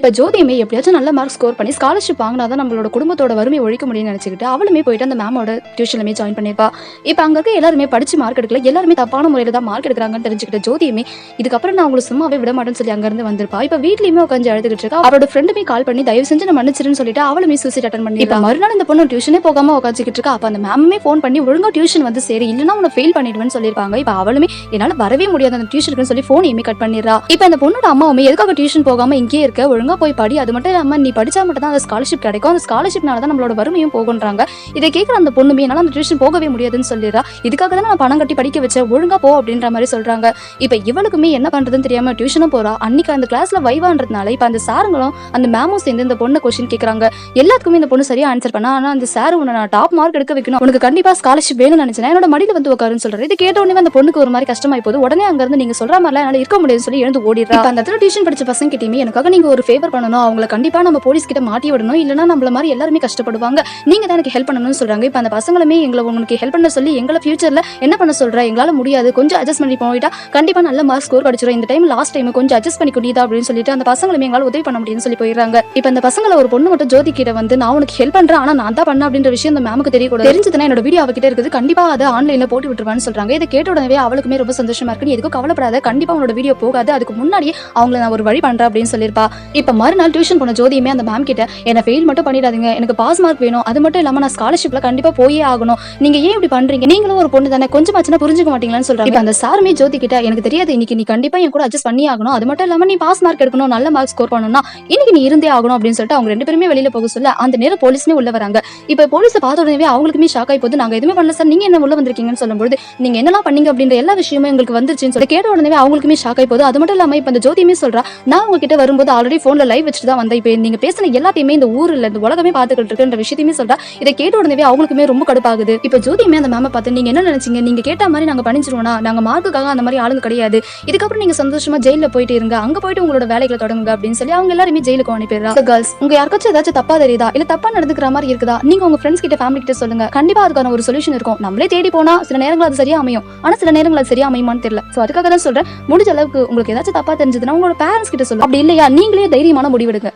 இப்ப ஜோதியுமே எப்படியாச்சும் நல்ல மார்க் ஸ்கோர் பண்ணி ஸ்காலர்ஷிப் வாங்கினாதான் நம்மளோட குடும்பத்தோட வறுமை ஒழிக்க முடியும்னு நினைச்சுக்கிட்டு அவளுமே போயிட்டு அந்த மேமோட டியூஷன்லமே ஜாயின் பண்ணிருப்பா. இப்ப அங்க இருக்க எல்லாருமே படிச்சு மார்க் எடுக்கல, எல்லாருமே தப்பான முறையில தான் மார்க் எடுக்கிறாங்கன்னு தெரிஞ்சுக்கிட்ட ஜோதியுமே இதுக்கப்புறம் நான் உங்களுக்கு சும்மாவே விட மாட்டேன்னு சொல்லி அங்க இருந்து வந்திருப்பா. இப்ப வீட்லயுமே உட்காந்து அழுதுகிட்டு இருக்கா. அவரோட ஃப்ரெண்டுமே கால் பண்ணி தயவு செஞ்சு நான் மன்னிச்சிருன்னு சொல்லிட்டு அவளுமே சூசைட் அட்டன் பண்ணி. இப்ப மறுநாள் இந்த பொண்ணு டியூஷனே போகாம உட்காந்துக்கிட்டு இருக்கா. அப்ப அந்த மேமே ஃபோன் பண்ணி ஒழுங்கா டியூஷன் வந்து சரி, இல்லைன்னா உன்னை ஃபெயில் பண்ணிடுவேன்னு சொல்லிருப்பாங்க. இப்ப அவளுமே என்னால வரவே முடியாது அந்த டியூஷனுக்கு சொல்லி போனையுமே கட் பண்ணிடுறா. இப்ப அந்த பொண்ணோட அம்மாவுமே எதுக்காக டியூஷன் போகாம இங்கே இருக்க, ஒழுங்கா போய் படி, அது மட்டும் இல்லாம நீ படிச்சா மட்டும் தான் அந்த ஸ்காலர்ஷிப் கிடைக்கும், அந்த ஸ்காலர்ஷிப்னால தான் நம்மளோட வறுமையும் போகுன்றாங்க. இதை கேட்கிற அந்த பொண்ணுமே என்னால அந்த டியூஷன் போகவே முடியாதுன்னு சொல்லிடுறா. இதுக்காக தான் நான் பணம் கட்டி படிக்க வச்சேன், ஒழுங்கா போ அப்படின்ற மாதிரி சொல்றாங்க. இப்ப இவளுக்குமே என்ன பண்றதுன்னு தெரியாம டியூஷனும் போறா. அன்னைக்கு அந்த கிளாஸ்ல வைவான்றதுனால இப்ப அந்த சாருங்களும் அந்த மேமும் சேர்ந்து இந்த பொண்ணு கொஸ்டின் கேட்கறாங்க. எல்லாத்துக்குமே இந்த பொண்ணு சரியா ஆன்சர் பண்ணா. ஆனா அந்த சார் உன்னை நான் டாப் மார்க் எடுக்க வைக்கணும், உனக்கு கண்டிப்பா ஸ்காலர்ஷிப் வேணும்னு நினைச்சேன், என்னோட மடியில வந்து உட்காருன்னு சொல்றாரு. இது கேட்ட உடனே அந்த பொண்ணுக்கு ஒரு மாதிரி கஷ்டமாயி போகுது. உடனே அங்க இருந்து நீங்க சொல்ற மாதிரி என்னால இருக்க முடியும்னு சொல்லி எழுந்து ஓடிடுறா. அந்த இடத்துல டியூஷன் படிச்ச பசங்க கிட்டயுமே எனக்காக நீங்க ஒரு ஃபேவர் பண்ணணும், அவங்களை கண்டிப்பா நம்ம போலீஸ் கிட்ட மாட்டி விடணும், இல்லைன்னா நம்மள மாதிரி எல்லாருமே கஷ்டப்படுவாங்க, நீங்க தான் எனக்கு ஹெல்ப் பண்ணணும்னு சொல்றாங்க. இப்ப அந்த பசங்களுமே எங்களை உங்களுக்கு ஹெல்ப் பண்ண சொல்லி எங்களை ஃபியூச்சர்ல என்ன பண்ண சொல்ற, எங்களால முடியாது, கொஞ்சம் அட்ஜஸ்ட் பண்ணி போயிட்டா கண்டிப்பா நல்ல மார்க் ஸ்கோர் கிடைச்சிரும், இந்த டைம் லாஸ்ட் டைம் கொஞ்சம் அட்ஜஸ்ட் பண்ணி குடிதா அப்படின்னு சொல்லிட்டு அந்த பசங்களுமே எங்களால உதவி பண்ண முடியும்னு சொல்லி போயிடுறாங்க. இப்ப அந்த பசங்களை ஒரு பொண்ணு மட்டும் ஜோதி கிட்ட வந்து நான் உனக்கு ஹெல்ப் பண்றேன், ஆனா நான் தான் பண்ண அப்படின்ற விஷயம் அந்த மேமுக்கு தெரியக்கூடாது, தெரிஞ்சதுன்னா என்னோட வீடியோ அவகிட்ட இருக்குது, கண்டிப்பா அதை ஆன்லைன்ல போட்டு விட்டுருவான்னு சொல்றாங்க. இதை கேட்ட உடனே அவளுக்குமே ரொம்ப சந்தோஷமா இருக்கு. எதுக்கும் கவலைப்படாத, கண்டிப்பா உன்னோட வீடியோ போகாது, அதுக்கு முன்னாடி அவங்களை நான் ஒரு வழி பண்றேன் அப்படின்னு சொல்லிருப்பா. இப்ப மறுநாள் டியூஷன் போன ஜோதியுமே அந்த மேம் கிட்ட என்ன ஃபெயில் மட்டும் பண்ணிடாதீங்க, எனக்கு பாஸ் மார்க் வேணும், அது மட்டும் இல்லாம நான் ஸ்காலர்ஷிப்ல கண்டிப்பா போயே ஆகணும், நீங்க ஏன் இப்படி பண்றீங்க, நீங்களும் ஒரு பொண்ணு தானே, கொஞ்சமாச்சுன்னா புரிஞ்சுக்க மாட்டீங்களான்னு சொல்றாங்க. இப்ப அந்த சாருமே ஜோதி கிட்ட எனக்கு தெரியாது, இன்னைக்கு நீ கண்டிப்பா என் கூட அட்ஜஸ்ட் பண்ணி ஆகணும், அது மட்டும் இல்லாம நீ பாஸ் மார்க் எடுக்கணும், நல்ல மார்க் ஸ்கோர் பண்ணணும்னா இன்னைக்கு நீ இருந்தே ஆகணும் அப்படின்னு சொல்லிட்டு அவங்க ரெண்டு பேருமே வெளியில போக சொல்ல அந்த நேரம் போலீஸ்மே உள்ள வராங்க. இப்ப போலீஸை பார்த்த உடனே அவங்களுக்குமே ஷாக் ஆகி போது, நாங்க எதுவுமே பண்ணல சார், நீங்க என்ன உள்ள வந்திருக்கீங்கன்னு சொல்லும்போது நீங்க என்னெல்லாம் பண்ணீங்க அப்படின்ற எல்லா விஷயமும் எங்களுக்கு வந்துருச்சுன்னு சொல்லி கேட்ட உடனே அவங்களுக்குமே ஷாக் ஆகி போது. அது மட்டும் இல்லாம இப்ப அந்த ஜோதியுமே சொல்றா, நான் உங்ககிட்ட வரும்போது ஆல்ரெடி போன்ல லைவ் வச்சுட்டு தான் வந்தேன், இப்ப நீங்க பேசின எல்லாத்தையுமே இந்த ஊர்ல இந்த உலகமே பாத்துக்கிட்டு இருக்குன்ற விஷயத்தையுமே சொல்றா. இதை கேட்ட உடனே அவங்களுக்குமே ரொம்ப கடுப்பாகுது. இப்ப ஜோதியுமே அந்த மேம பார்த்து நீங்க என்ன நினைச்சீங்க, நீங்க கேட்ட மாதிரி நாங்க பண்ணிச்சிருவோம்னா, நாங்க மார்க்குக்காக அந்த மாதிரி ஆளுங்க கிடையாது, இதுக்கப்புறம் நீங்க சந்தோஷமா ஜெயில போயிட்டு இருங்க, அங்க போயிட்டு உங்களோட வேலைகளை தொடங்குங்க அப்படின்னு சொல்லி அவங்க எல்லாருமே ஜெயிலுக்கு அனுப்பிடுறா. கேர்ள்ஸ், உங்க யாருக்காச்சும் ஏதாச்சும் தப்பா தெரியுதா, இல்ல தப்பா நடந்துக்கிற மாதிரி இருக்குதா, நீங்க உங்க ஃப்ரெண்ட்ஸ் கிட்ட ஃபேமிலி கிட்ட சொல்லுங்க, கண்டிப்பா அதுக்கான ஒரு சொல்யூஷன் இருக்கும். நம்மளே தேடி போனா சில நேரங்கள் அது சரியா அமையும், ஆனா சில நேரங்கள் அது சரியா அமையுமான்னு தெரியல. சோ அதுக்காக தான் சொல்றேன், முடிஞ்ச அளவுக்கு உங்களுக்கு ஏதாச்சும் தப்பா தெரிஞ்சதுன்னா உங்களோட பேரண்ட்ஸ் கிட்ட சொல்லுங்க, அப்படி இல்லையா நீங்களே தைரியமான முடிவெடுங்க.